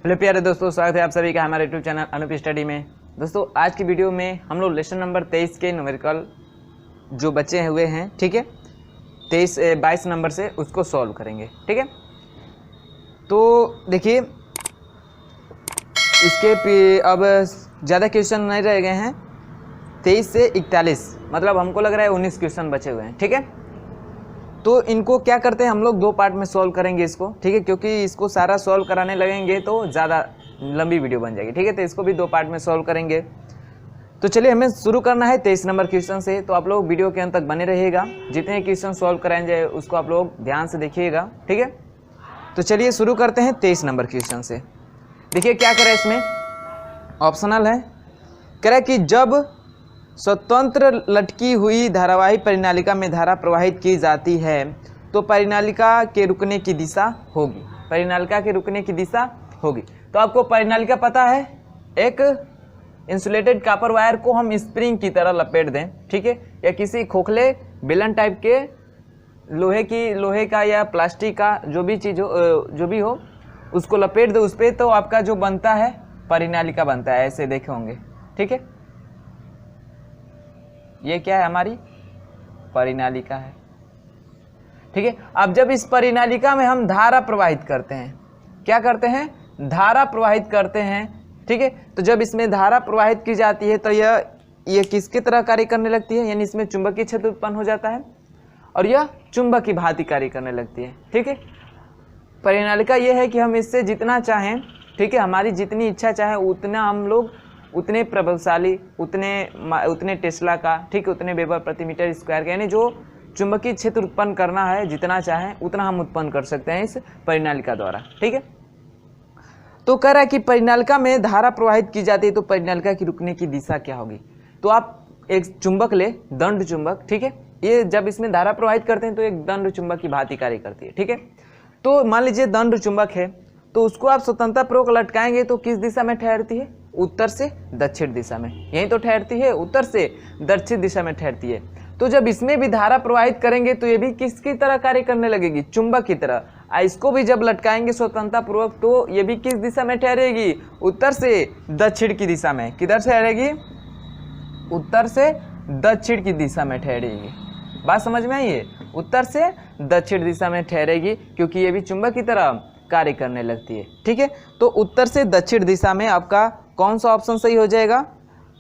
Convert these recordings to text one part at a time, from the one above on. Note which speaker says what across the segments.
Speaker 1: Hello प्यारे दोस्तों, स्वागत है आप सभी का हमारे यूट्यूब चैनल अनूप स्टडी में। दोस्तों आज की वीडियो में हम लोग लेसन नंबर 23 के न्यूमेरिकल जो बचे हुए हैं, ठीक है, 22 नंबर से उसको सॉल्व करेंगे। ठीक है, तो देखिए इसके अब ज़्यादा क्वेश्चन नहीं रह गए हैं। 23 से 41 मतलब हमको लग रहा है 19 क्वेश्चन बचे हुए हैं। ठीक है, तो इनको क्या करते हैं, हम लोग दो पार्ट में सॉल्व करेंगे इसको। ठीक है, क्योंकि इसको सारा सॉल्व कराने लगेंगे तो ज़्यादा लंबी वीडियो बन जाएगी। ठीक है, तो इसको भी दो पार्ट में सॉल्व करेंगे। तो चलिए हमें शुरू करना है 23 नंबर क्वेश्चन से। तो आप लोग वीडियो के अंत तक बने रहिएगा, जितने क्वेश्चन सॉल्व कराएंगे उसको आप लोग ध्यान से देखिएगा। ठीक है, तो चलिए शुरू करते हैं 23 नंबर क्वेश्चन से। देखिए क्या करें, इसमें ऑप्शनल है। कह रहा है कि जब स्वतंत्र लटकी हुई धारावाही परिनालिका में धारा प्रवाहित की जाती है तो परिनालिका के रुकने की दिशा होगी। परिनालिका के रुकने की दिशा होगी। तो आपको परिनालिका पता है, एक इंसुलेटेड कॉपर वायर को हम स्प्रिंग की तरह लपेट दें, ठीक है, या किसी खोखले बेलन टाइप के लोहे का या प्लास्टिक का जो भी हो उसको लपेट दो उस पर, तो आपका जो बनता है परिनालिका बनता है। ऐसे देखे होंगे। ठीक है, ये क्या है, हमारी परिनालिका है। ठीक है, अब जब इस परिनालिका में हम धारा प्रवाहित करते हैं, क्या करते हैं, धारा प्रवाहित करते हैं। ठीक है, तो जब इसमें धारा प्रवाहित की जाती है तो यह किसकी तरह कार्य करने लगती है, यानी इसमें चुंबकीय क्षेत्र उत्पन्न हो जाता है और यह चुंबक की भांति कार्य करने लगती है। ठीक है, परिनालिका यह है कि हम इससे जितना चाहें, ठीक है, हमारी जितनी इच्छा चाहे उतना हम लोग उतने प्रभावशाली, उतने टेस्ला का, ठीक है, उतने वेबर प्रति मीटर स्क्वायर का, यानी जो चुंबकीय क्षेत्र उत्पन्न करना है जितना चाहें उतना हम उत्पन्न कर सकते हैं इस परिनालिका द्वारा। ठीक है, तो कह रहा है कि परिनालिका में धारा प्रवाहित की जाती है तो परिनालिका की रुकने की दिशा क्या होगी। तो आप एक चुंबक ले, दंड चुंबक, ठीक है, ये जब इसमें धारा प्रवाहित करते हैं तो एक दंड चुंबक की भांति कार्य करती है। ठीक है, तो मान लीजिए दंड चुंबक है, तो उसको आप स्वतंत्रतापूर्वक लटकाएंगे तो किस दिशा में ठहरती है, उत्तर से दक्षिण दिशा में। यही तो ठहरती है, उत्तर से दक्षिण दिशा में ठहरती है। तो जब इसमें भी धारा प्रवाहित करेंगे तो ये भी किसकी तरह कार्य करने लगेगी, चुंबक की तरह। इसको भी जब लटकाएंगे स्वतंत्रतापूर्वक तो ये भी किस दिशा में ठहरेगी, उत्तर से दक्षिण की दिशा में। किधर से ठहरेगी, उत्तर से दक्षिण की दिशा में ठहरेगी। बात समझ में आई है, उत्तर से दक्षिण दिशा में ठहरेगी क्योंकि ये भी चुंबक की तरह कार्य करने लगती है। ठीक है, तो उत्तर से दक्षिण दिशा में आपका कौन सा ऑप्शन सही हो जाएगा,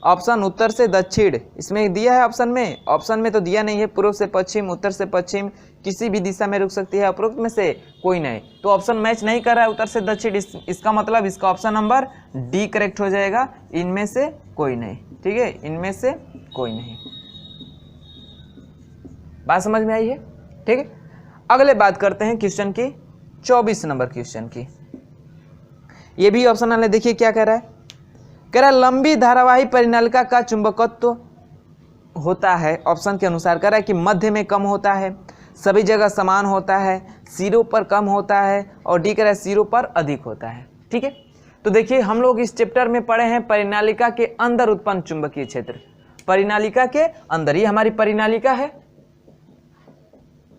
Speaker 1: ऑप्शन उत्तर से दक्षिण। इसमें दिया है ऑप्शन में तो दिया नहीं है, पूर्व से पश्चिम, उत्तर से पश्चिम, किसी भी दिशा में रुक सकती है, उपरोक्त में से कोई नहीं। तो ऑप्शन मैच नहीं कर रहा है उत्तर से दक्षिण, इसका मतलब इसका ऑप्शन नंबर डी करेक्ट हो जाएगा, इनमें से कोई नहीं। ठीक है, इनमें से कोई नहीं। बात समझ में आई है। ठीक है, अगले बात करते हैं क्वेश्चन की 24 नंबर क्वेश्चन की। ये भी ऑप्शनल है। देखिए क्या कह रहा है, कह रहा है लंबी धारावाही परिनालिका का चुंबकत्व होता है, ऑप्शन के अनुसार कह रहा है कि मध्य में कम होता है, सभी जगह समान होता है, सिरों पर कम होता है, और डी कह रहा है सिरों पर अधिक होता है। ठीक है, तो देखिए हम लोग इस चैप्टर में पढ़े हैं परिनालिका के अंदर उत्पन्न चुंबकीय क्षेत्र। परिनालिका के अंदर, ये हमारी परिनालिका है,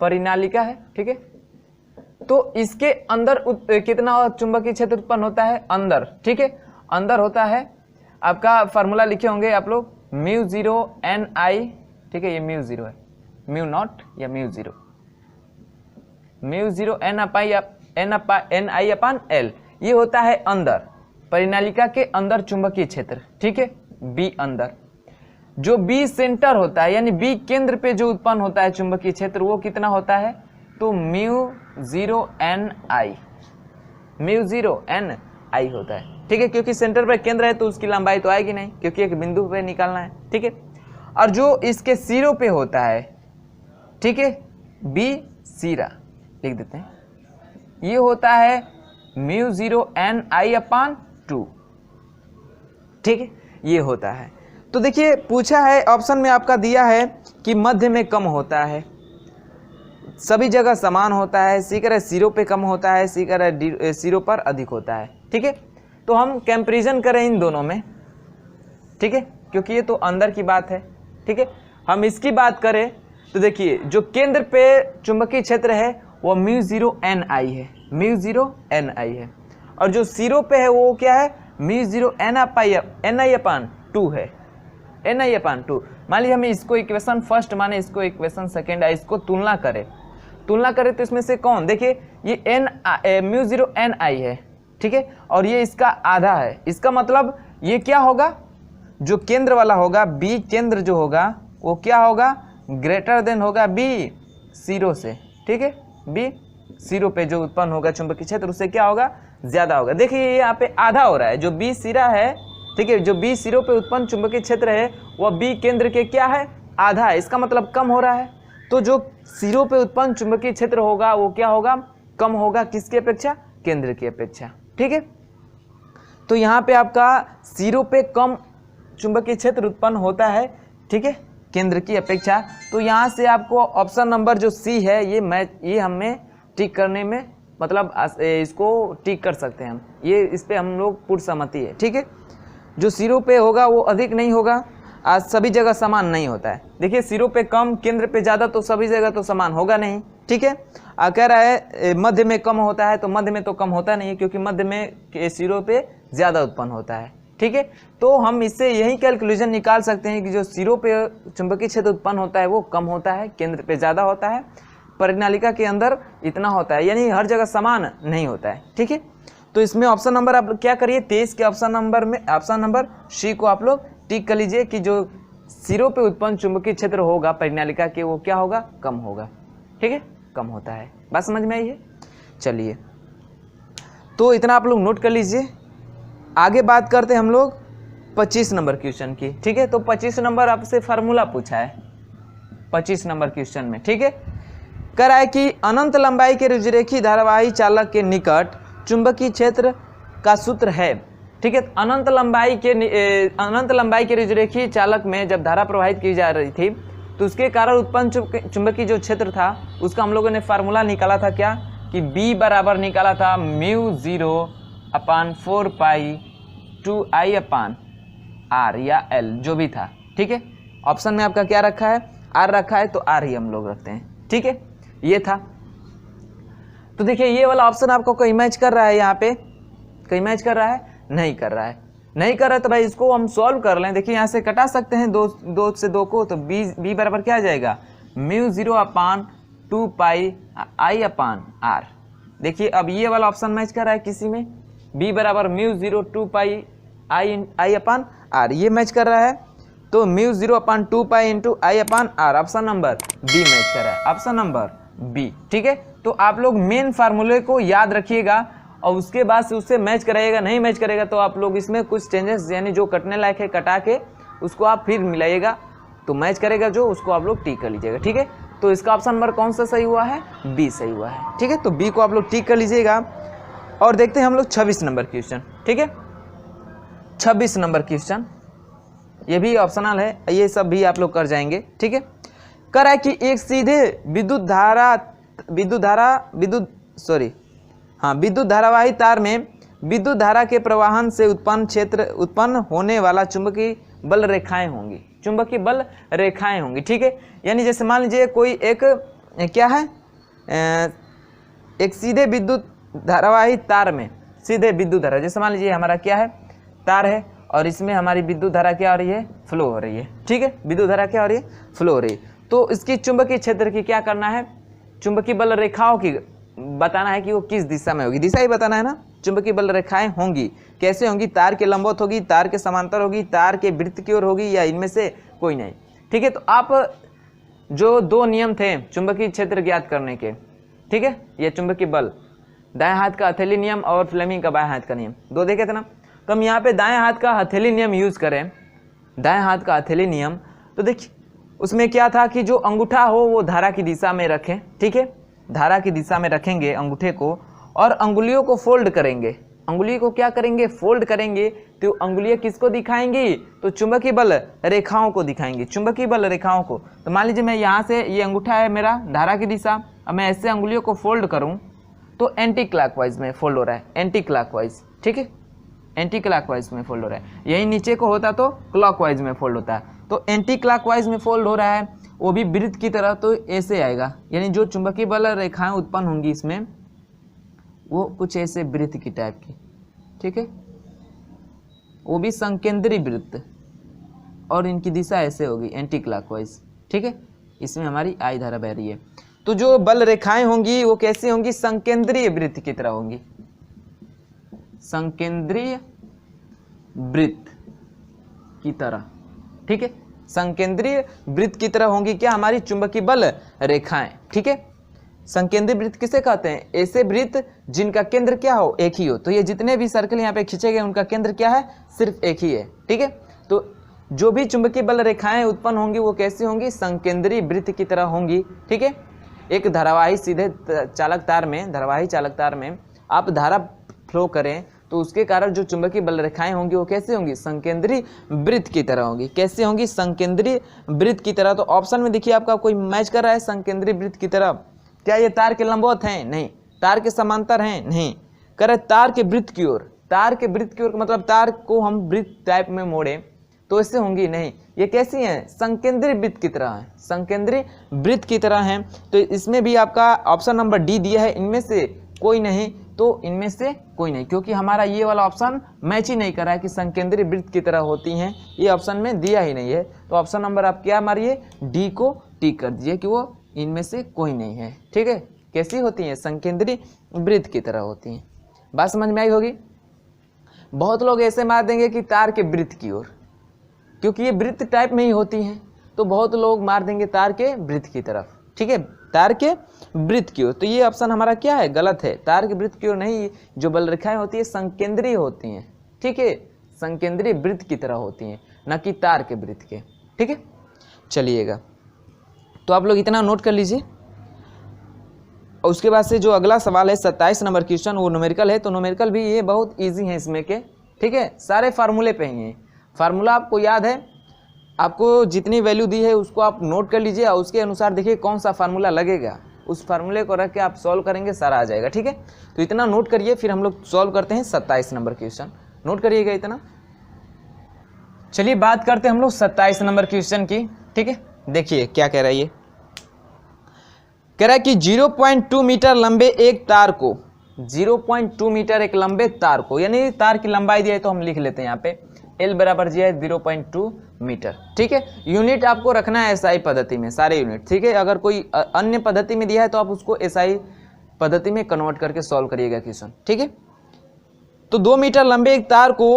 Speaker 1: परिनालिका है। ठीक है, तो इसके अंदर कितना चुंबकीय क्षेत्र उत्पन्न होता है, अंदर। ठीक है, अंदर होता है, आपका फार्मूला लिखे होंगे आप लोग, μ0 ni। ठीक है, ये μ0 है, μ0 या μ0 ni अपान l, ये होता है अंदर, परिनालिका के अंदर चुंबकीय क्षेत्र। ठीक है, बी अंदर, जो बी सेंटर होता है यानी बी केंद्र पे जो उत्पन्न होता है चुंबकीय क्षेत्र वो कितना होता है, तो μ0 ni होता है। ठीक है, क्योंकि सेंटर पर केंद्र है तो उसकी लंबाई तो आएगी नहीं, क्योंकि एक बिंदु पे निकालना है। ठीक है, और जो इसके सिरों पे होता है, ठीक है, बी सिरा लिख देते हैं, ये होता है μ0 ni अपान 2। ठीक है, ये होता है। तो देखिए पूछा है, ऑप्शन में आपका दिया है कि मध्य में कम होता है, सभी जगह समान होता है, सी कह रहा है सिरों पे कम होता है, सी कह रहा है सिरों पर अधिक होता है। ठीक है, तो हम कंपैरिजन करें इन दोनों में। ठीक है, क्योंकि ये तो अंदर की बात है। ठीक है, हम इसकी बात करें तो देखिए जो केंद्र पे चुंबकीय क्षेत्र है वो μ0 ni है, μ0 ni है, और जो सिरों पे है वो क्या है, μ0 ni/2 है, ni/2। मान लीजिए हमें इसको इक्वेशन फर्स्ट माने, इसको इक्वेशन सेकेंड है, इसको तुलना करें तो इसमें से कौन, देखिए ये μ0 ni है, ठीक है, और ये इसका आधा है। इसका मतलब ये क्या होगा, जो केंद्र वाला होगा बी केंद्र जो होगा वो क्या होगा, ग्रेटर देन होगा बी सिरों से, ठीक है, बी सिरों पे जो उत्पन्न होगा चुंबकीय क्षेत्र उससे क्या होगा, ज्यादा होगा। देखिए ये यहाँ पे आधा हो रहा है, जो बी सिरा है, ठीक है, जो बी सिरों पे उत्पन्न चुंबकीय क्षेत्र है वह बी केंद्र के क्या है, आधा है, इसका मतलब कम हो रहा है। तो जो सिरों पे उत्पन्न चुंबकीय क्षेत्र होगा वो क्या होगा, कम होगा, किसकी अपेक्षा, केंद्र की अपेक्षा, ठीक है। तो यहाँ पे आपका सिरों पे कम चुंबकीय क्षेत्र उत्पन्न होता है, ठीक है, केंद्र की अपेक्षा। तो यहाँ से आपको ऑप्शन नंबर जो सी है ये हमें टिक करने में, मतलब इसको टिक कर सकते हैं हम, ये इस पे हम लोग पूर्ण सहमति है, ठीक है। जो सिरों पे होगा वो अधिक नहीं होगा, आज सभी जगह समान नहीं होता है। देखिए सिरों पे कम केंद्र पे ज़्यादा, तो सभी जगह तो समान होगा नहीं, ठीक है। कह रहा है मध्य में कम होता है, तो मध्य में तो कम होता नहीं है, क्योंकि मध्य में सिरों पे ज़्यादा उत्पन्न होता है, ठीक है। तो हम इससे यही कैलकुलेशन निकाल सकते हैं कि जो सिरों पे चुंबकीय क्षेत्र उत्पन्न होता है वो कम होता है, केंद्र पे ज़्यादा होता है, परिनालिका के अंदर इतना होता है, यानी हर जगह समान नहीं होता है, ठीक है। तो इसमें ऑप्शन नंबर आप क्या करिए, 23 के ऑप्शन नंबर में ऑप्शन नंबर सी को आप लोग टिक कर लीजिए कि जो सिरों पे उत्पन्न चुंबकीय क्षेत्र होगा परिनालिका के वो क्या होगा, कम होगा, ठीक है, कम होता है। बात समझ में आई है। चलिए तो इतना आप लोग नोट कर लीजिए। आगे बात करते हैं हम लोग 25 नंबर क्वेश्चन की, ठीक है। तो 25 नंबर आपसे फार्मूला पूछा है 25 नंबर क्वेश्चन में, ठीक है। कह रहा है कि अनंत लंबाई के रुजुरेखी धारावाही चालक के निकट चुंबकीय क्षेत्र का सूत्र है, ठीक है। अनंत लंबाई के रुजुरेखी चालक में जब धारा प्रवाहित की जा रही थी तो उसके कारण उत्पन्न चुंबकीय जो क्षेत्र था उसका हम लोगों ने फार्मूला निकाला था क्या, कि B बराबर निकाला था μ0/4π2I/r या L जो भी था, ठीक है। ऑप्शन में आपका क्या रखा है, R रखा है, तो R ही हम लोग रखते हैं, ठीक है, ये था। तो देखिए ये वाला ऑप्शन आपको कोई मैच कर रहा है, यहाँ पे कोई मैच कर रहा है, नहीं कर रहा है, नहीं कर रहा है, तो भाई इसको हम सॉल्व कर लें। देखिए यहाँ से कटा सकते हैं दो से दो को, तो B बराबर क्या आ जाएगा, μ0/2πI/r। देखिए अब ये वाला ऑप्शन मैच कर रहा है किसी में, B बराबर μ0/2πI/r, ये मैच कर रहा है, तो μ0/2π/I/r, option number B match कर रहा है, ऑप्शन नंबर B, ठीक है। तो आप लोग मेन फार्मूले को याद रखिएगा और उसके बाद से उससे मैच कराइएगा, नहीं मैच करेगा तो आप लोग इसमें कुछ चेंजेस, यानी जो कटने लायक है कटा के उसको आप फिर मिलाइएगा, तो मैच करेगा जो, उसको आप लोग टिक कर लीजिएगा, ठीक है। तो इसका ऑप्शन नंबर कौन सा सही हुआ है, बी सही हुआ है, ठीक है। तो बी को आप लोग टिक कर लीजिएगा। और देखते हैं हम लोग 26 नंबर क्वेश्चन, ठीक है। 26 नंबर क्वेश्चन ये भी ऑप्शनल है, ये सब भी आप लोग कर जाएंगे, ठीक है। कह रहा है कि एक सीधे विद्युत धारावाही तार में विद्युत धारा के प्रवाहन से उत्पन्न होने वाला चुंबकीय बल रेखाएं होंगी, चुंबकीय बल रेखाएं होंगी, ठीक है। यानी जैसे मान लीजिए कोई एक क्या है, एक सीधे विद्युत धारावाही तार में सीधे विद्युत धारा, जैसे मान लीजिए हमारा क्या है, तार है और इसमें हमारी विद्युत धारा क्या हो रही है, फ्लो हो रही है, ठीक है, विद्युत धारा क्या हो रही है, फ्लो हो रही है। तो इसकी चुंबकीय क्षेत्र की क्या करना है, चुंबकीय बल रेखाओं की बताना है कि वो किस दिशा में होगी, दिशा ही बताना है ना। चुंबकीय बल रेखाएं होंगी, कैसे होंगी, तार के लंबवत होगी, तार के समांतर होगी, तार के वृत्त की ओर होगी, या इनमें से कोई नहीं, ठीक है। तो आप जो दो नियम थे चुंबकीय क्षेत्र ज्ञात करने के, ठीक है, ये चुंबकीय बल, दाएं हाथ का हथेली नियम और फ्लेमिंग का बाएं हाथ का नियम, दो देखे थे ना। तो हम यहाँ पे दाएं हाथ का हथेली नियम यूज करें, दाएं हाथ का हथेली नियम, तो देखिए उसमें क्या था कि जो अंगूठा हो वो धारा की दिशा में रखें, ठीक है, धारा की दिशा में रखेंगे अंगूठे को, और अंगुलियों को फोल्ड करेंगे, अंगुली को क्या करेंगे, फोल्ड करेंगे। तो अंगुलियां किसको दिखाएंगी, तो चुंबकीय बल रेखाओं को दिखाएंगे, चुंबकीय बल रेखाओं को। तो मान लीजिए मैं यहाँ से, ये अंगूठा है मेरा धारा की दिशा, अब मैं ऐसे अंगुलियों को फोल्ड करूँ तो एंटी क्लॉकवाइज में फोल्ड हो रहा है, एंटी क्लॉकवाइज, ठीक है, एंटी क्लॉकवाइज में फोल्ड हो रहा है। यही नीचे को होता तो क्लॉकवाइज में फोल्ड होता है, तो एंटी क्लॉकवाइज में फोल्ड हो रहा है, वो भी वृत्त की तरह, तो ऐसे आएगा, यानी जो चुंबकीय बल रेखाएं उत्पन्न होंगी इसमें वो कुछ ऐसे वृत्त की टाइप की, ठीक है, वो भी संकेंद्रीय वृत्त, और इनकी दिशा ऐसे होगी एंटी क्लॉकवाइज, ठीक है। इसमें हमारी I धारा बह रही है। तो जो बल रेखाएं होंगी वो कैसी होंगी, संकेंद्रीय वृत्त की तरह होंगी, संकेंद्रीय वृत्त की तरह, ठीक है, संकेंद्रीय वृत्त की तरह होंगी क्या, हमारी चुंबकीय बल रेखाएं, ठीक है। संकेंद्रीय वृत्त किसे कहते हैं, ऐसे वृत्त जिनका केंद्र क्या हो, एक ही हो। तो ये जितने भी सर्कल यहाँ पे खींचे गए उनका केंद्र क्या है, सिर्फ एक ही है, ठीक है। तो जो भी चुंबकीय बल रेखाएं उत्पन्न होंगी वो कैसी होंगी, संकेंद्रीय वृत्त की तरह होंगी, ठीक है। एक धारावाही सीधे चालक तार में, धारावाही चालक तार में आप धारा फ्लो करें तो उसके कारण जो चुंबकीय बल रेखाएं होंगी वो कैसे होंगी, संकेंद्रीय वृत्त की तरह होंगी। कैसे होंगी, संकेंद्रीय वृत्त की तरह। तो ऑप्शन में देखिए आपका कोई मैच कर रहा है संकेंद्रीय वृत्त की तरह, क्या ये तार के लंबवत हैं, नहीं। तार के समांतर हैं, नहीं। कह रहे तार के वृत्त की ओर, तार के वृत्त की ओर मतलब तार को हम वृत्त टाइप में मोड़े तो इससे होंगी, नहीं। ये कैसी हैं, संकेंद्रीय वृत्त की तरह है, संकेंद्रीय वृत्त की तरह हैं। तो इसमें भी आपका ऑप्शन नंबर डी दिया है, इनमें से कोई नहीं, तो इनमें से कोई नहीं, क्योंकि हमारा ये वाला ऑप्शन मैच ही नहीं कर रहा है कि संकेंद्रीय वृत्त की तरह होती हैं, ये ऑप्शन में दिया ही नहीं है। तो ऑप्शन नंबर आप क्या मारिए, डी को टिक कर दीजिए कि वो इनमें से कोई नहीं है, ठीक है। कैसी होती हैं, संकेंद्रीय वृत्त की तरह होती हैं। बात समझ में आई होगी। बहुत लोग ऐसे मार देंगे कि तार के वृत्त की ओर, क्योंकि ये वृत्त टाइप में ही होती हैं, तो बहुत लोग मार देंगे तार के वृत्त की तरफ, ठीक है, तार के वृत्त की ओर। तो ये ऑप्शन हमारा क्या है, गलत है। तार के वृत्त की ओर नहीं, जो बल रेखाएं होती है संकेंद्रीय होती हैं, ठीक है, संकेंद्रीय वृत्त की तरह होती हैं, न कि तार के वृत्त के, ठीक है। चलिएगा, तो आप लोग इतना नोट कर लीजिए। और उसके बाद से जो अगला सवाल है 27 नंबर क्वेश्चन, वो न्यूमेरिकल है। तो न्यूमेरिकल भी ये बहुत ईजी है इसमें के, ठीक है, सारे फार्मूले पे ही हैं। फार्मूला आपको याद है, आपको जितनी वैल्यू दी है उसको आप नोट कर लीजिए और उसके अनुसार देखिए कौन सा फार्मूला लगेगा, उस फार्मूले को रख के आप सॉल्व करेंगे, सारा आ जाएगा, ठीक है। तो इतना नोट करिए, फिर हम लोग सॉल्व करते हैं 27 नंबर क्वेश्चन। नोट करिएगा इतना। चलिए बात करते हैं हम लोग 27 नंबर क्वेश्चन की, ठीक है। देखिए क्या कह रहा है, ये कह रहा है कि 0.2 मीटर लंबे एक तार को, 0.2 मीटर एक लंबे तार को, यानी तार की लंबाई दी है तो हम लिख लेते हैं यहाँ पे L बराबर जी है 0.2 मीटर, ठीक है। यूनिट आपको रखना है SI पद्धति में, सारे यूनिट, ठीक है। अगर कोई अन्य पद्धति में दिया है तो आप उसको SI पद्धति में कन्वर्ट करके सॉल्व करिएगा क्वेश्चन, ठीक है। तो 2 मीटर लंबे एक तार को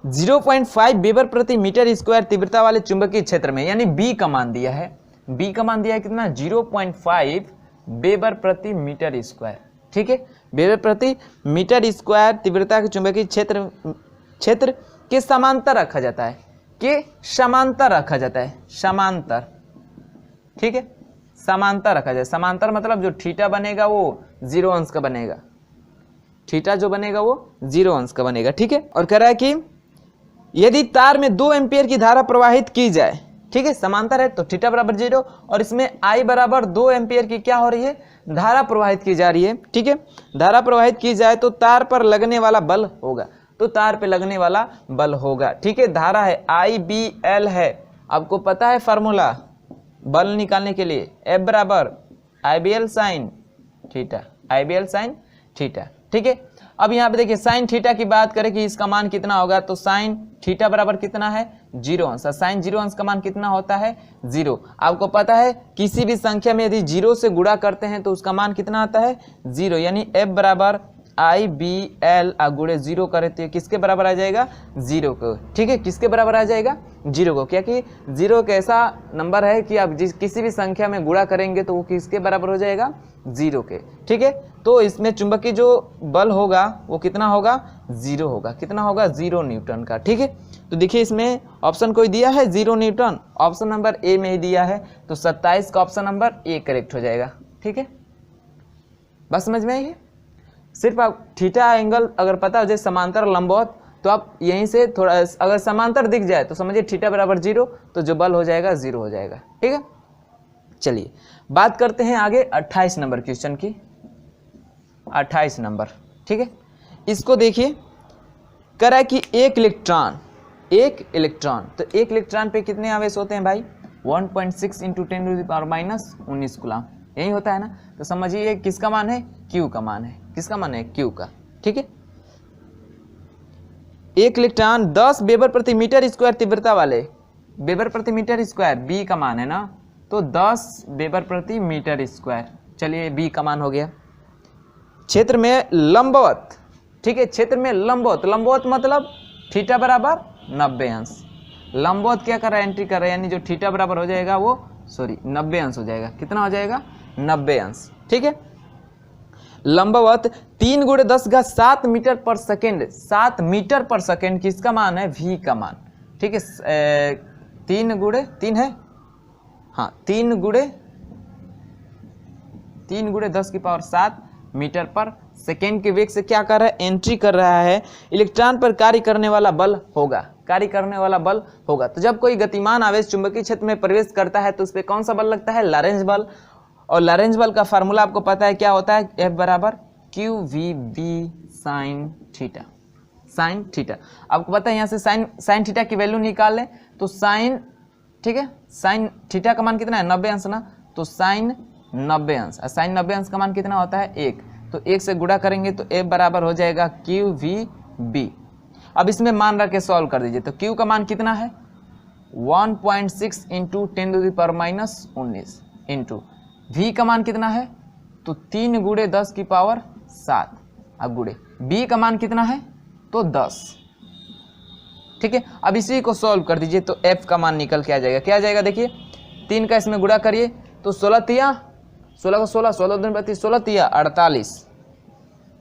Speaker 1: 0.5 वेबर प्रति मीटर स्क्वायर तीव्रता वाले चुंबकीय क्षेत्र में, यानी B का मान दिया है, B का मान दिया है कितना, 0.5 वेबर प्रति मीटर स्क्वायर, ठीक है। वेबर प्रति मीटर स्क्वायर तीव्रता के चुंबकीय क्षेत्र के समांतर रखा जाता है, के समांतर रखा जाता है, समांतर, ठीक है, समांतर रखा जाए। समांतर मतलब जो थीटा बनेगा वो 0 अंश का बनेगा, थीटा जो बनेगा वो 0 अंश का बनेगा, ठीक है। और कह रहा है कि यदि तार में 2 एम्पियर की धारा प्रवाहित की जाए, ठीक है, समांतर है तो थीटा बराबर 0, और इसमें I बराबर 2 एम्पियर की क्या हो रही है, धारा प्रवाहित की जा रही है, ठीक है। धारा प्रवाहित की जाए तो तार पर लगने वाला बल होगा, तो तार पे लगने वाला बल होगा, ठीक है। धारा है IBL है, आपको पता है फार्मूला बल निकालने के लिए, F बराबर IBL sine theta, IBL sine theta, ठीक है। अब यहाँ पे देखिए साइन थीटा की बात करें कि इसका मान कितना होगा, तो साइन थीटा बराबर कितना है, 0 अंश। साइन 0 अंश का मान कितना होता है, 0। आपको पता है किसी भी संख्या में यदि 0 से गुणा करते हैं तो उसका मान कितना आता है, 0, यानी F बराबर IBL गुणे 0 करें तो किसके बराबर आ जाएगा, 0 को, ठीक है। किसके बराबर आ जाएगा, 0 को, क्या कि 0 एक ऐसा नंबर है कि आप किसी भी संख्या में गुणा करेंगे तो वो किसके बराबर हो जाएगा, 0 के, ठीक है। तो इसमें चुंबकीय जो बल होगा वो कितना होगा, 0 होगा, कितना होगा, 0 न्यूटन का, ठीक है। तो देखिए इसमें ऑप्शन कोई दिया है 0 न्यूटन, ऑप्शन नंबर ए में ही दिया है, तो 27 का ऑप्शन नंबर ए करेक्ट हो जाएगा, ठीक है। बस समझ में आई है। सिर्फ आप थीटा एंगल अगर पता हो जाए, समांतर लंबवत, तो आप यहीं से थोड़ा अगर समांतर दिख जाए तो समझिए थीटा बराबर 0, तो जो बल हो जाएगा 0 हो जाएगा, ठीक है। चलिए बात करते हैं आगे 28 नंबर क्वेश्चन की, 28 नंबर, ठीक है। इसको देखिए, कह रहा है कि एक इलेक्ट्रॉन, तो एक इलेक्ट्रॉन पे कितने आवेश होते हैं भाई, 1.6 × 10⁻⁻⁻⁰ कूलम, यही होता है ना। तो समझिए किसका मान है, Q का मान है, किसका मान है, Q का, ठीक है। एक इलेक्ट्रॉन 10 वेबर प्रति मीटर स्क्वायर तीव्रता वाले, वेबर प्रति मीटर स्क्वायर बी का मान है ना, तो 10 वेबर प्रति मीटर स्क्वायर, चलिए बी का मान हो गया। क्षेत्र में लंबवत, ठीक है, क्षेत्र में लंबवत, लंबवत मतलब थीटा बराबर 90 अंश, लंबवत क्या कर रहा है, एंट्री कर रहा है, यानी जो थीटा बराबर हो जाएगा वो 90 अंश हो जाएगा। कितना हो जाएगा, 90 अंश, ठीक है। लंबवत 3 × 10⁻7 मीटर पर सेकेंड, 7 मीटर पर सेकेंड किसका मान है, वी का मान, ठीक है। 3 × 3 है, हाँ 3 × 10⁻7 मीटर पर सेकेंड के वेग से क्या कर रहा है, एंट्री कर रहा है। इलेक्ट्रॉन पर कार्य करने वाला बल होगा, कार्य करने वाला बल होगा। तो जब कोई गतिमान आवेश चुंबकीय क्षेत्र में प्रवेश करता है तो उस पर कौन सा बल लगता है, लॉरेंज बल। और लॉरेंज बल का फार्मूला आपको पता है क्या होता है, F बराबर QVB sin theta, sine theta आपको पता है। यहाँ से साइन थीटा की वैल्यू निकाल लें तो साइन, ठीक है, साइन थीटा का मान कितना है, 90 अंश ना, तो साइन 90 अंश, साइन 90 अंश का मान कितना होता है 1, तो 1 से गुणा करेंगे तो F बराबर हो जाएगा QVB। अब इसमें मान रख के सॉल्व कर दीजिए, तो Q का मान कितना है 1.6 × 10⁻19 इंटू V का मान कितना है, तो 3 × 10⁻7, अब गुणे B का मान कितना है, तो 10, ठीक है। अब इसी को सॉल्व कर दीजिए तो F का मान निकल के आ जाएगा, क्या आ जाएगा, देखिए 3 का इसमें गुणा करिए तो 16 तिया 16 को 16, 16 दूनी 32, 16 तिया 48,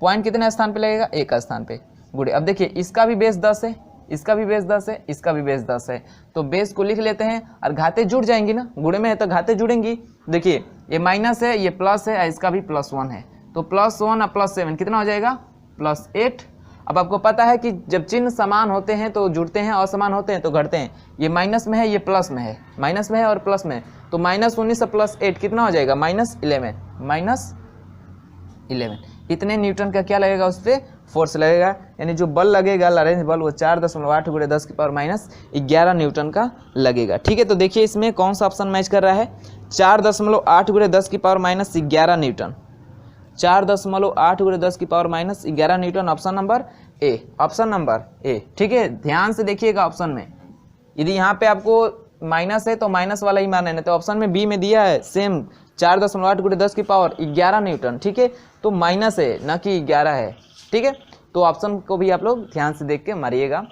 Speaker 1: पॉइंट कितने स्थान पे लगेगा, 1 का स्थान पे, गुणे। अब देखिए इसका भी बेस 10 है, इसका भी बेस 10 है, इसका भी बेस 10 है, तो बेस को लिख लेते हैं और घाते जुड़ जाएंगी ना, गुणे में है तो घाते जुड़ेंगी। देखिए ये माइनस है, ये प्लस है, इसका भी +1 है, तो +1 और +7 कितना हो जाएगा, +8। अब आपको पता है कि जब चिन्ह समान होते हैं तो जुड़ते हैं, असमान होते हैं तो घटते हैं। ये माइनस में है, ये प्लस में है, माइनस में है और प्लस में है, तो -19 +8 कितना हो जाएगा, -11 इतने न्यूटन का क्या लगेगा, उस पर फोर्स लगेगा। यानी जो बल लगेगा लॉरेंज बल वो 4.8 × 10⁻11 न्यूटन का लगेगा, ठीक है। तो देखिए इसमें कौन सा ऑप्शन मैच कर रहा है, 4.8 × 10⁻11 Newton, 4.8 × 10⁻11 Newton, option number A, option number A, ठीक है। ध्यान से देखिएगा ऑप्शन में, यदि यहाँ पे आपको माइनस है तो माइनस वाला ही मान है, तो ऑप्शन में बी में दिया है सेम 4.8 × 10⁻11 न्यूटन, ठीक है, तो माइनस है ना कि 11 है, ठीक है। तो ऑप्शन को भी आप लोग ध्यान से देख के मारिएगा,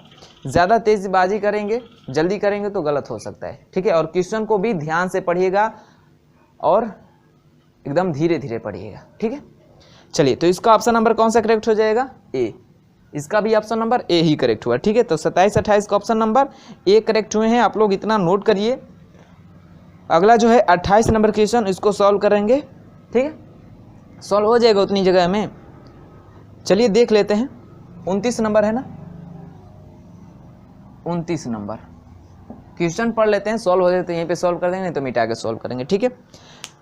Speaker 1: ज़्यादा तेजबाजी करेंगे, जल्दी करेंगे तो गलत हो सकता है, ठीक है। और क्वेश्चन को भी ध्यान से पढ़िएगा और एकदम धीरे धीरे पढ़िएगा, ठीक है। चलिए तो इसका ऑप्शन नंबर कौन सा करेक्ट हो जाएगा, ए, इसका भी option number A he correct हुआ, ठीक है। तो 27, 28 का ऑप्शन नंबर ए करेक्ट हुए हैं, आप लोग इतना नोट करिए। अगला जो है 28 नंबर क्वेश्चन, इसको सॉल्व करेंगे, ठीक है, सॉल्व हो जाएगा उतनी जगह में। चलिए देख लेते हैं, 29 नंबर है ना, 29 नंबर क्वेश्चन पढ़ लेते हैं, सॉल्व हो जाते हैं, यहीं पे सॉल्व कर देंगे, नहीं तो मिटा के सॉल्व करेंगे, ठीक है।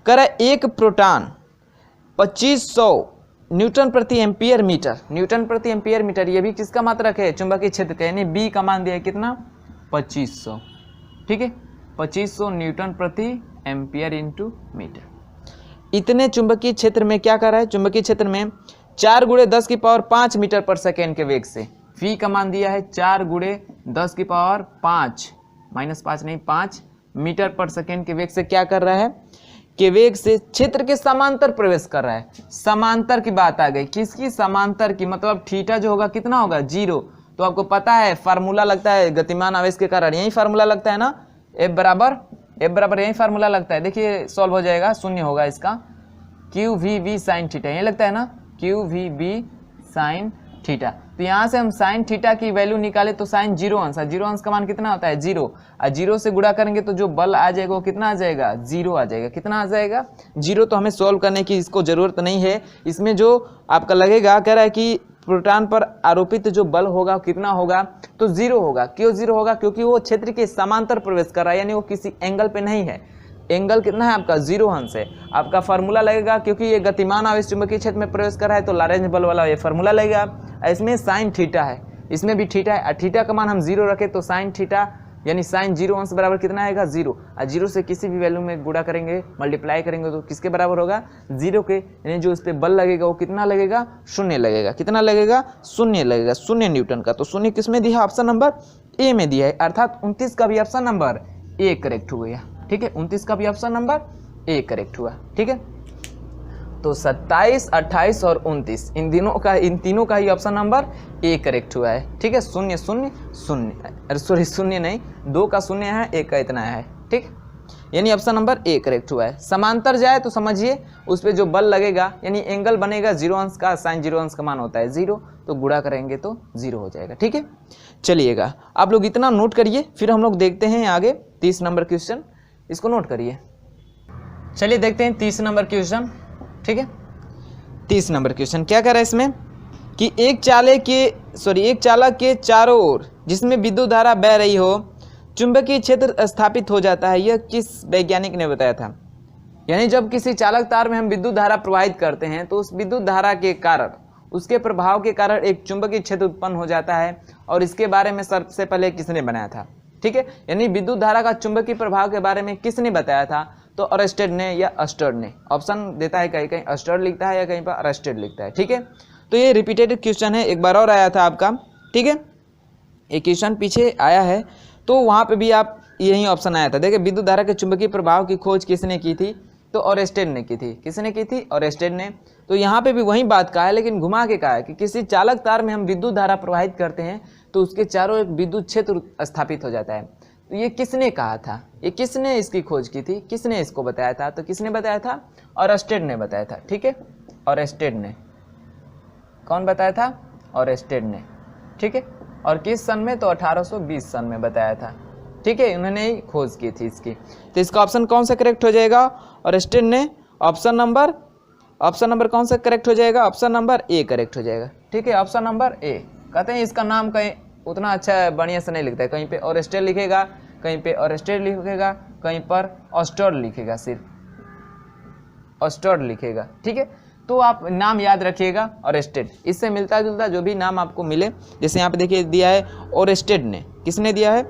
Speaker 1: कर एक प्रोटॉन 2500 न्यूटन प्रति एम्पियर मीटर, न्यूटन प्रति एम्पियर मीटर, ये भी किसका मात्रक है, चुंबकीय क्षेत्र का, यानी बी का मान दिया है कितना 2500, ठीक है, 2500 न्यूटन प्रति एम्पियर इंटू मीटर। इतने चुंबकीय क्षेत्र में क्या कर रहा है, चुंबकीय क्षेत्र में 4 × 10⁵ मीटर पर सेकेंड के वेग से, फी का मान दिया है 4 × 10⁵, -5 नहीं 5 मीटर पर सेकेंड के वेग से क्या कर रहा है, के वेग से क्षेत्र के समांतर प्रवेश कर रहा है। समांतर की बात आ गई, किसकी, समांतर की, मतलब थीटा जो होगा कितना होगा 0। तो आपको पता है फार्मूला लगता है गतिमान आवेश के कारण, यही फार्मूला लगता है ना, F बराबर यही फार्मूला लगता है। देखिए सॉल्व हो जाएगा, शून्य होगा इसका, QVB sin थीटा, यही लगता है ना, QVB sin थीटा। तो यहाँ से हम साइन थीटा की वैल्यू निकाले तो साइन 0 अंश है, 0 अंश का मान कितना होता है 0, और 0 से गुणा करेंगे तो जो बल आ जाएगा वो कितना आ जाएगा 0 आ जाएगा, कितना आ जाएगा 0। तो हमें सॉल्व करने की इसको ज़रूरत नहीं है, इसमें जो आपका लगेगा, कह रहा है कि प्रोटॉन पर आरोपित जो बल होगा कितना होगा, तो 0 होगा। क्यों 0 होगा, क्योंकि वो क्षेत्र के समांतर प्रवेश कर रहा है, यानी वो किसी एंगल पे नहीं है। एंगल कितना है आपका 0 अंश है। आपका फार्मूला लगेगा, क्योंकि ये गतिमान आवेश चुंबकीय क्षेत्र में प्रवेश कर रहा है तो लॉरेंज बल वाला ये फार्मूला लगेगा। इसमें साइन थीटा है, इसमें भी थीटा है, थीटा का मान हम 0 रखें तो साइन थीटा यानी साइन 0 अंश बराबर कितना आएगा 0, और 0 से किसी भी वैल्यू में गुणा करेंगे मल्टीप्लाई करेंगे तो किसके बराबर होगा 0 के, यानी जो इस पर बल लगेगा वो कितना लगेगा 0 लगेगा। कितना लगेगा 0 लगेगा, 0 न्यूटन का। तो 0 किस में दिया, ऑप्शन नंबर ए में दिया है, अर्थात 29 का भी ऑप्शन नंबर ए करेक्ट हो गया। ठीक है, 29 का भी ऑप्शन नंबर ए करेक्ट हुआ। ठीक है, तो 27, 28 और 29 इन तीनों का ही ऑप्शन नंबर ए करेक्ट हुआ है। ठीक है, 0 0 0, अरे सॉरी 0 नहीं, 2 का 0 है, 1 का इतना है। ठीक, यानी ऑप्शन नंबर ए करेक्ट हुआ है। समांतर जाए तो समझिए उस पर जो बल लगेगा यानी एंगल बनेगा 0 अंश का, साइन 0 अंश का मान होता है 0, तो गुणा करेंगे तो 0 हो जाएगा। ठीक है, चलिएगा आप लोग इतना नोट करिए, फिर हम लोग देखते हैं आगे 30 नंबर क्वेश्चन, इसको नोट करिए। चलिए देखते हैं 30 नंबर क्वेश्चन। ठीक है, 30 नंबर क्वेश्चन क्या कह रहा है इसमें कि एक चालक के चारों ओर जिसमें विद्युत धारा बह रही हो चुंबकीय क्षेत्र स्थापित हो जाता है। यह किस वैज्ञानिक ने बताया था? यानी जब किसी चालक तार में हम विद्युत धारा प्रवाहित करते हैं तो उस विद्युत धारा के कारण, उसके प्रभाव के कारण एक चुंबकीय क्षेत्र उत्पन्न हो जाता है, और इसके बारे में सबसे पहले किसने बनाया था? ठीक है, यानी विद्युत धारा का चुंबकीय प्रभाव के बारे में किसने बताया था? तो अरेस्टेड ने या अस्टर्ड ने। ऑप्शन देता है, कहीं कहीं अस्टर्ड लिखता है या कहीं पर अरेस्टेड लिखता है। ठीक है, तो ये रिपीटेड क्वेश्चन है, एक बार और आया था आपका। ठीक है, एक क्वेश्चन पीछे आया है तो वहाँ पे भी आप यही ऑप्शन आया था। देखिए, विद्युत धारा के चुंबकीय प्रभाव की खोज किसने की थी? तो अरेस्टेड ने की थी। किसने की थी? अरेस्टेड ने। तो यहाँ पे भी वही बात कहा है, लेकिन घुमा के कहा है कि किसी चालक तार में हम विद्युत धारा प्रवाहित करते हैं तो उसके चारों एक विद्युत क्षेत्र स्थापित हो जाता है। तो ये किसने कहा था? ये किसने इसकी खोज की थी? किसने इसको बताया था? तो किसने बताया था? अरेस्टेड ने बताया था। ठीक है, अरेस्टेड ने। कौन बताया था? अरेस्टेड ने। ठीक है, और किस सन में? तो 1820 सन में बताया था। ठीक है, उन्होंने ही खोज की थी इसकी। तो इसका ऑप्शन कौन सा करेक्ट हो जाएगा? अरेस्टेड ने। ऑप्शन नंबर कौन सा करेक्ट हो जाएगा? ऑप्शन नंबर ए करेक्ट हो जाएगा। ठीक है, ऑप्शन नंबर ए। कहते हैं इसका नाम कहीं उतना अच्छा बढ़िया से नहीं लिखता है, कहीं पे अरेस्टेड लिखेगा, कहीं पे अरेस्टेड लिखेगा, कहीं पर अस्टर्ड लिखेगा, सिर्फ अस्टर्ड लिखेगा। ठीक है, तो आप नाम याद रखिएगा अरेस्टेड। इससे मिलता जुलता जो भी नाम आपको मिले, जैसे यहाँ पे देखिए दिया है अरेस्टेड ने। किसने दिया है?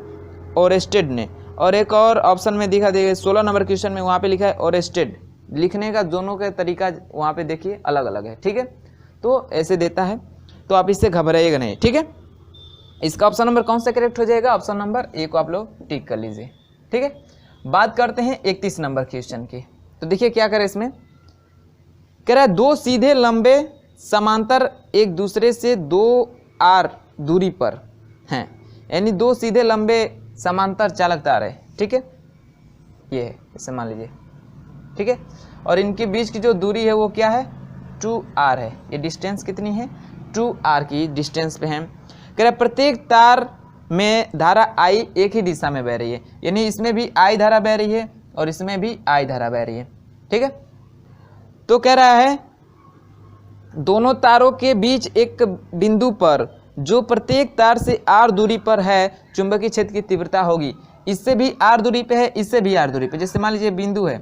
Speaker 1: अरेस्टेड ने। और एक और ऑप्शन में दिखा देगा 16 नंबर क्वेश्चन में, वहाँ पे लिखा है अरेस्टेड। लिखने का दोनों का तरीका वहाँ पे देखिए अलग अलग है। ठीक है, तो ऐसे देता है, तो आप इससे घबराइएगा नहीं। ठीक है, इसका ऑप्शन नंबर कौन सा करेक्ट हो जाएगा? ऑप्शन नंबर ए को आप लोग टिक कर लीजिए। ठीक है, बात करते हैं 31 नंबर क्वेश्चन की। तो देखिए क्या करें इसमें, कह रहा है दो सीधे लंबे समांतर एक दूसरे से 2 r दूरी पर हैं, यानी दो सीधे लंबे समांतर चालक तार है। ठीक है, ये है, इसे मान लीजिए। ठीक है, और इनके बीच की जो दूरी है वो क्या है? 2r है। ये डिस्टेंस कितनी है? 2r की डिस्टेंस पे है। कह रहा प्रत्येक तार में धारा I एक ही दिशा में बह रही है, यानी इसमें भी I धारा बह रही है और इसमें भी I धारा बह रही है। ठीक है, तो कह रहा है दोनों तारों के बीच एक बिंदु पर जो प्रत्येक तार से r दूरी पर है चुंबकीय क्षेत्र की तीव्रता होगी। इससे भी r दूरी पे है, इससे भी r दूरी पे। जैसे मान लीजिए बिंदु है,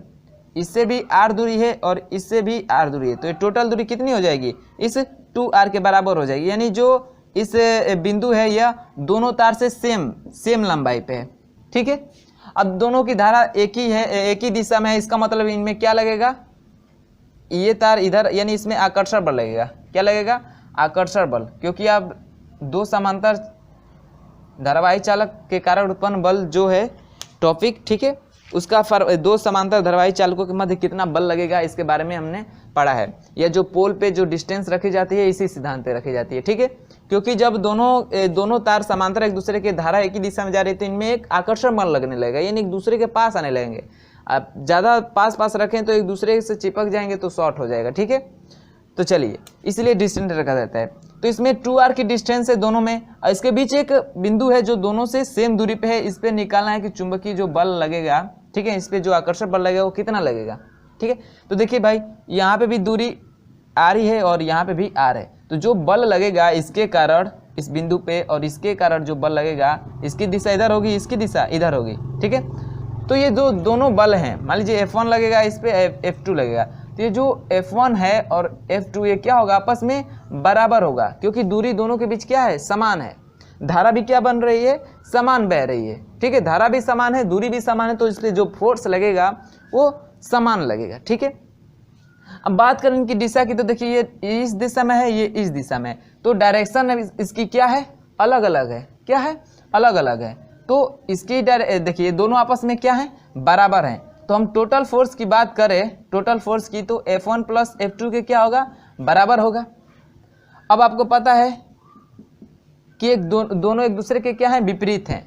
Speaker 1: इससे भी r दूरी है और इससे भी r दूरी है, तो ये टोटल दूरी कितनी हो जाएगी? इस 2r के बराबर हो जाएगी। यानी जो इस बिंदु है यह दोनों तार से सेम लंबाई पे है। ठीक है, अब दोनों की धारा एक ही है, एक ही दिशा में है, इसका मतलब इनमें क्या लगेगा? ये तार इधर, यानी इसमें आकर्षण बल लगेगा। क्या लगेगा? आकर्षण बल, क्योंकि अब दो समांतर धारावाही चालक के कारण उत्पन्न बल जो है टॉपिक, ठीक है, उसका दो समांतर धारावाही चालकों के मध्य कितना बल लगेगा इसके बारे में हमने पढ़ा है। या जो पोल पे जो डिस्टेंस रखी जाती है इसी सिद्धांत पे रखी जाती है। ठीक है, क्योंकि जब दोनों तार समांतर एक दूसरे के धारा एक ही दिशा में जा रही है तो इनमें एक आकर्षण बल लगने लगेगा, यानी एक दूसरे के पास आने लगेंगे। आप ज़्यादा पास रखें तो एक दूसरे से चिपक जाएंगे तो शॉर्ट हो जाएगा। ठीक है, तो चलिए इसलिए डिस्टेंस रखा जाता है। तो इसमें 2r की डिस्टेंस है दोनों में, और इसके बीच एक बिंदु है जो दोनों से सेम दूरी पे है। इस पे निकालना है कि चुंबकीय जो बल लगेगा, ठीक है, इस पे जो आकर्षण बल लगेगा वो कितना लगेगा। ठीक है, तो देखिए भाई यहाँ पे भी दूरी r ही है और यहाँ पे भी r है, तो जो बल लगेगा इसके कारण इस बिंदु पे और इसके कारण जो बल लगेगा, इसकी दिशा इधर होगी, इसकी दिशा इधर होगी। ठीक है, तो ये जो दोनों बल हैं, मान लीजिए F1 लगेगा, इस पे F2 लगेगा, तो ये जो F1 है और F2 ये क्या होगा? आपस में बराबर होगा, क्योंकि दूरी दोनों के बीच क्या है? समान है। धारा भी क्या बन रही है, समान बह रही है। ठीक है, धारा भी समान है, दूरी भी समान है, तो इसलिए जो फोर्स लगेगा वो समान लगेगा। ठीक है, अब बात करें इनकी दिशा की, तो देखिए ये इस दिशा में है, ये इस दिशा में है, तो डायरेक्शन इसकी क्या है, अलग अलग है। क्या है, अलग अलग है। तो इसकी देखिए दोनों आपस में क्या है, बराबर हैं। तो हम टोटल फोर्स की बात करें, टोटल फोर्स की, तो F1 प्लस F2 के क्या होगा, बराबर होगा। अब आपको पता है कि दोनों एक दूसरे के क्या हैं, विपरीत हैं।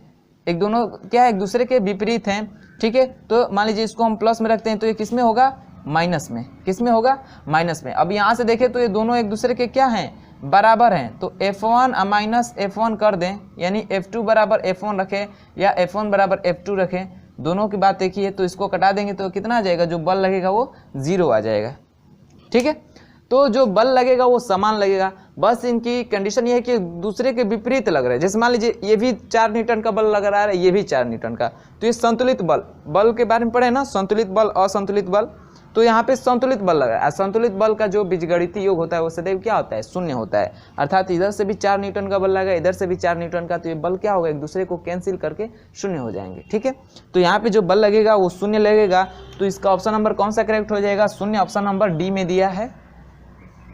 Speaker 1: एक दोनों क्या है, एक दूसरे के विपरीत हैं। ठीक है, तो मान लीजिए इसको हम प्लस में रखते हैं, तो ये किस में होगा, माइनस में। किस में होगा, माइनस में। अब यहाँ से देखें तो ये दोनों एक दूसरे के क्या हैं, बराबर हैं। तो F1 माइनस F1 कर दें, यानी F2 बराबर F1 रखें या F1 बराबर F2 रखें, दोनों की बात देखिए, तो इसको कटा देंगे तो कितना आ जाएगा, जो बल लगेगा वो 0 आ जाएगा। ठीक है, तो जो बल लगेगा वो समान लगेगा, बस इनकी कंडीशन ये है कि दूसरे के विपरीत लग रहा है। जैसे मान लीजिए ये भी 4 न्यूटन का बल लग रहा है, ये भी 4 न्यूटन का, तो ये संतुलित बल, बल के बारे में पढ़े ना, संतुलित बल, असंतुलित बल। तो यहाँ पे संतुलित बल लगा है। संतुलित बल का जो बीजगणितीय योग होता है वो सदैव क्या होता है, शून्य होता है। अर्थात इधर से भी 4 न्यूटन का बल लगा, इधर से भी 4 न्यूटन का, तो ये बल क्या होगा, एक दूसरे को कैंसिल करके शून्य हो जाएंगे। ठीक है, तो यहाँ पे जो बल लगेगा वो शून्य लगेगा, तो इसका ऑप्शन नंबर कौन सा करेक्ट हो जाएगा, शून्य। ऑप्शन नंबर डी में दिया है।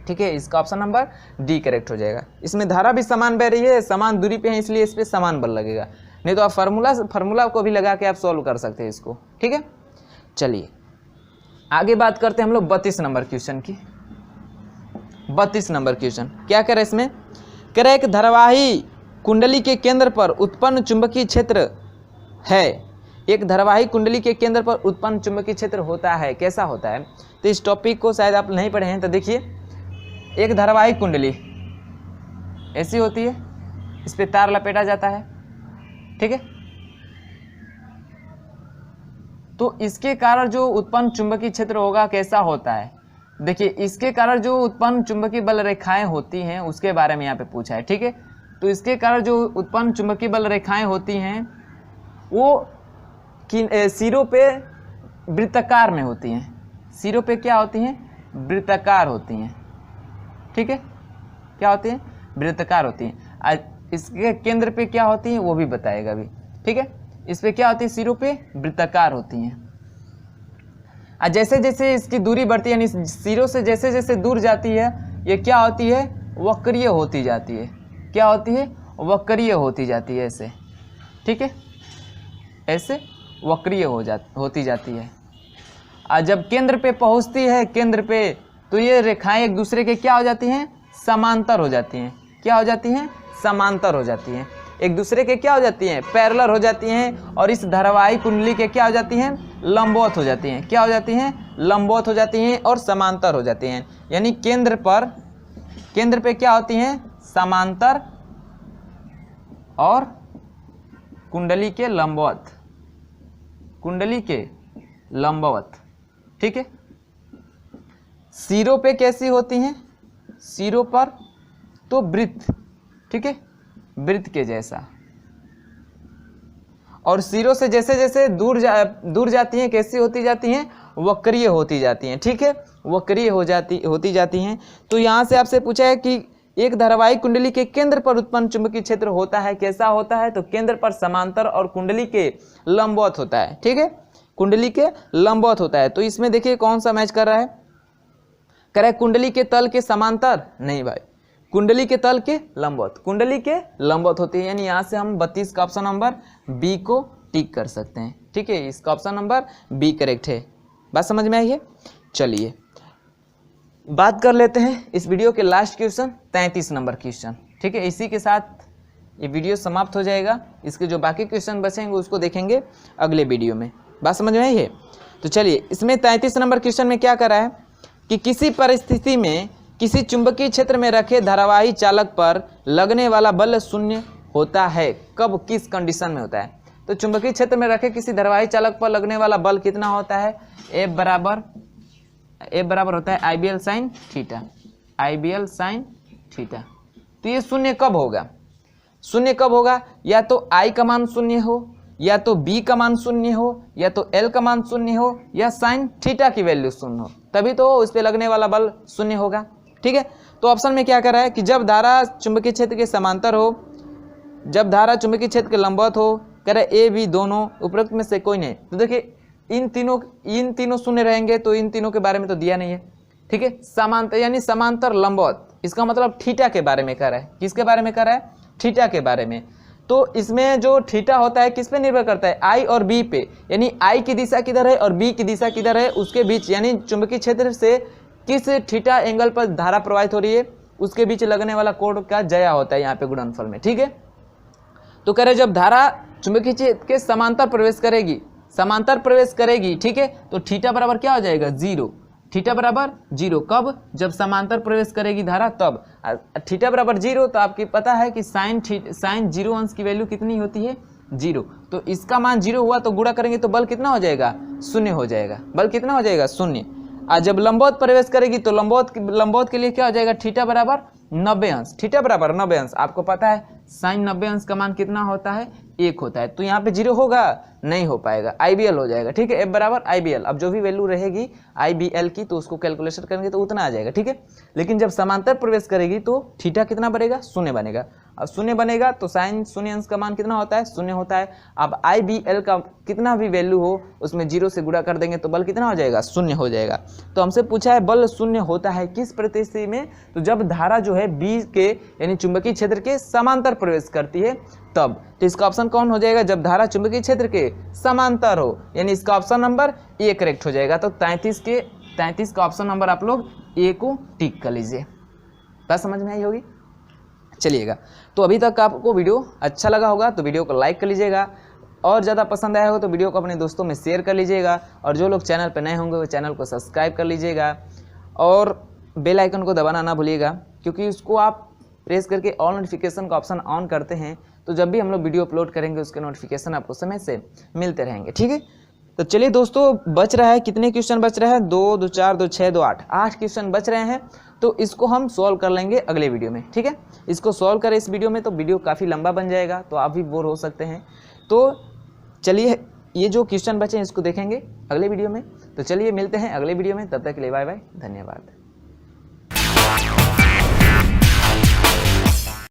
Speaker 1: ठीक है, इसका ऑप्शन नंबर डी करेक्ट हो जाएगा। इसमें धारा भी समान बह रही है, समान दूरी पे है, इसलिए इस पर समान बल लगेगा। नहीं तो आप फार्मूला को भी लगा के आप सॉल्व कर सकते हैं इसको। ठीक है, चलिए आगे बात करते हैं हम लोग 32 नंबर क्वेश्चन की। 32 नंबर क्वेश्चन क्या कह रहा है इसमें, कह रहा है एक धारावाही कुंडली के केंद्र पर उत्पन्न चुंबकीय क्षेत्र है। एक धारावाही कुंडली के केंद्र पर उत्पन्न चुंबकीय क्षेत्र होता है, कैसा होता है। तो इस टॉपिक को शायद आप नहीं पढ़े हैं, तो देखिए एक धारावाही कुंडली ऐसी होती है, इस पे तार लपेटा जाता है। ठीक है, तो इसके कारण जो उत्पन्न चुंबकीय क्षेत्र होगा कैसा होता है। देखिए इसके कारण जो उत्पन्न चुंबकीय बल रेखाएं होती हैं उसके बारे में यहाँ पे पूछा है। ठीक है, तो इसके कारण जो उत्पन्न चुंबकीय बल रेखाएं होती हैं वो सिरों पे वृत्ताकार में होती हैं। सिरों पे क्या होती हैं, वृत्ताकार होती हैं। ठीक है, क्या होती हैं, वृत्ताकार होती हैं। इसके केंद्र पे क्या होती हैं वो भी बताएगा अभी। ठीक है, इस पे क्या होती है, सिरों पे वृत्ताकार होती हैं। जैसे जैसे इसकी दूरी बढ़ती है, यानी सिरों से जैसे जैसे दूर जाती है, ये क्या होती है, वक्रीय होती जाती है। क्या होती है, वक्रीय होती जाती है ऐसे। ठीक है, ऐसे वक्रीय होती जाती है। जब केंद्र पे पहुंचती है, केंद्र पे, तो ये रेखाएं एक दूसरे के क्या हो जाती हैं, समांतर हो जाती हैं। क्या हो जाती हैं, समांतर हो जाती हैं। एक दूसरे के क्या हो जाती हैं, पैरेलल हो जाती हैं। और इस धारावाही कुंडली के क्या हो जाती हैं, लंबवत हो जाती हैं। क्या हो जाती हैं, लंबवत हो जाती हैं और समांतर हो जाती हैं। यानी केंद्र पे क्या होती हैं, समांतर और कुंडली के लंबवत, कुंडली के लंबवत। ठीक है, सिरों पे कैसी होती हैं, सिरों पर तो वृत्त। ठीक है, वृत्त के जैसा। और सिरों से जैसे जैसे दूर जाती हैं, कैसी होती जाती हैं, वक्रीय होती जाती हैं। ठीक है, वक्रीय होती जाती हैं। तो यहाँ से आपसे पूछा है कि एक धारावाही कुंडली के केंद्र पर उत्पन्न चुंबकीय क्षेत्र होता है, कैसा होता है, तो केंद्र पर समांतर और कुंडली के लंबवत होता है। ठीक है, कुंडली के लंबवत होता है। तो इसमें देखिए कौन सा मैच कर रहा है, कह रहा है कुंडली के तल के समांतर, नहीं भाई, कुंडली के तल के लंबवत, कुंडली के लंबवत होती है। यानी यहाँ से हम 32 का ऑप्शन नंबर बी को टिक कर सकते हैं। ठीक है, इसका ऑप्शन नंबर बी करेक्ट है। बात समझ में आई है। चलिए बात कर लेते हैं इस वीडियो के लास्ट क्वेश्चन, 33 नंबर क्वेश्चन। ठीक है, इसी के साथ ये वीडियो समाप्त हो जाएगा। इसके जो बाकी क्वेश्चन बचेंगे उसको देखेंगे अगले वीडियो में। बात समझ में आई है। तो चलिए इसमें 33 नंबर क्वेश्चन में क्या करा है कि किसी परिस्थिति में किसी चुंबकीय क्षेत्र में रखे धारावाही चालक पर लगने वाला बल शून्य होता है। कब, किस कंडीशन में होता है। तो चुंबकीय क्षेत्र में रखे किसी धारावाही चालक पर लगने वाला बल कितना होता है, F बराबर होता है IBL sine theta, IBL sine theta. तो ये शून्य कब होगा, शून्य कब होगा, या तो I का मान शून्य हो, या तो B का मान शून्य हो, या तो L का मान शून्य हो, या साइन थीटा की वैल्यू शून्य हो, तभी तो उस पर लगने वाला बल शून्य होगा। ठीक है, तो ऑप्शन में क्या कर रहा है कि जब धारा चुंबकीय क्षेत्र के समांतर हो जब धारा चुंबकीय क्षेत्र के लंबवत हो, कह रहे ए बी दोनों उपरोक्त में से कोई नहीं। तो देखिए इन तीनों शून्य रहेंगे, तो इन तीनों के बारे में तो दिया नहीं है, ठीक है। समांतर यानी समांतर लंबवत, इसका मतलब थीटा के बारे में कह रहा है। किसके बारे में कह रहा है? थीटा के बारे में। तो इसमें जो थीटा होता है किस पे निर्भर करता है? आई और बी पे, यानी आई की दिशा किधर है और बी की दिशा किधर है, उसके बीच, यानी चुंबकीय क्षेत्र से किस थीटा एंगल पर धारा प्रवाहित हो रही है उसके बीच लगने वाला कोण का जया होता है यहाँ पे गुणनफल में, ठीक है। तो कह रहे जब धारा चुंबकीय क्षेत्र के समांतर प्रवेश करेगी, ठीक है, तो थीटा बराबर क्या हो जाएगा? 0। थीटा बराबर 0 कब? जब समांतर प्रवेश करेगी धारा तब। थीटा बराबर 0 तो आपकी पता है कि साइन 0 अंश की वैल्यू कितनी होती है? 0। तो इसका मान 0 हुआ तो गुणा करेंगे तो बल कितना हो जाएगा? 0 हो जाएगा। बल कितना हो जाएगा? 0। और जब लंबवत प्रवेश करेगी तो लंबवत के लिए क्या हो जाएगा? थीटा बराबर 90 अंश। थीटा बराबर 90 अंश, आपको पता है साइन 90 अंश का मान कितना होता है? 1 होता है। तो यहाँ पे 0 होगा? नहीं हो पाएगा, IBL हो जाएगा, ठीक है। F बराबर IBL। अब जो भी वैल्यू रहेगी IBL की तो उसको कैलकुलेशन करेंगे तो उतना आ जाएगा, ठीक है। लेकिन जब समांतर प्रवेश करेगी तो थीटा कितना बनेगा? 0 बनेगा। अब 0 बनेगा तो साइन 0 अंश का मान कितना होता है? 0 होता है। अब IBL का कितना भी वैल्यू हो उसमें 0 से गुणा कर देंगे तो बल कितना हो जाएगा? 0 हो जाएगा। तो हमसे पूछा है बल 0 होता है किस परिस्थिति में? तो जब धारा जो है B के यानी चुंबकीय क्षेत्र के समांतर प्रवेश करती है तब। तो इसका ऑप्शन कौन हो जाएगा? जब धारा चुंबकीय क्षेत्र के समांतर हो, यानी इसका ऑप्शन नंबर ए करेक्ट हो जाएगा। तो 33 का ऑप्शन नंबर आप लोग ए को टिक कर लीजिए। बात समझ में आई होगी? चलिएगा, तो अभी तक आपको वीडियो अच्छा लगा होगा तो वीडियो को लाइक कर लीजिएगा, और ज़्यादा पसंद आया हो तो वीडियो को अपने दोस्तों में शेयर कर लीजिएगा, और जो लोग चैनल पर नए होंगे वो चैनल को सब्सक्राइब कर लीजिएगा, और बेल आइकन को दबाना ना भूलिएगा, क्योंकि उसको आप प्रेस करके ऑल नोटिफिकेशन का ऑप्शन ऑन करते हैं तो जब भी हम लोग वीडियो अपलोड करेंगे उसके नोटिफिकेशन आपको समय से मिलते रहेंगे, ठीक है। तो चलिए दोस्तों, बच रहा है कितने क्वेश्चन बच रहे हैं? 2, 2, 4, 2, 6, 2, 8 क्वेश्चन बच रहे हैं। तो इसको हम सॉल्व कर लेंगे अगले वीडियो में, ठीक है। इसको सॉल्व करें इस वीडियो में तो वीडियो काफ़ी लंबा बन जाएगा, तो आप भी बोर हो सकते हैं। तो चलिए ये जो क्वेश्चन बचे हैं इसको देखेंगे अगले वीडियो में। तो चलिए मिलते हैं अगले वीडियो में, तब तक के लिए बाय बाय, धन्यवाद।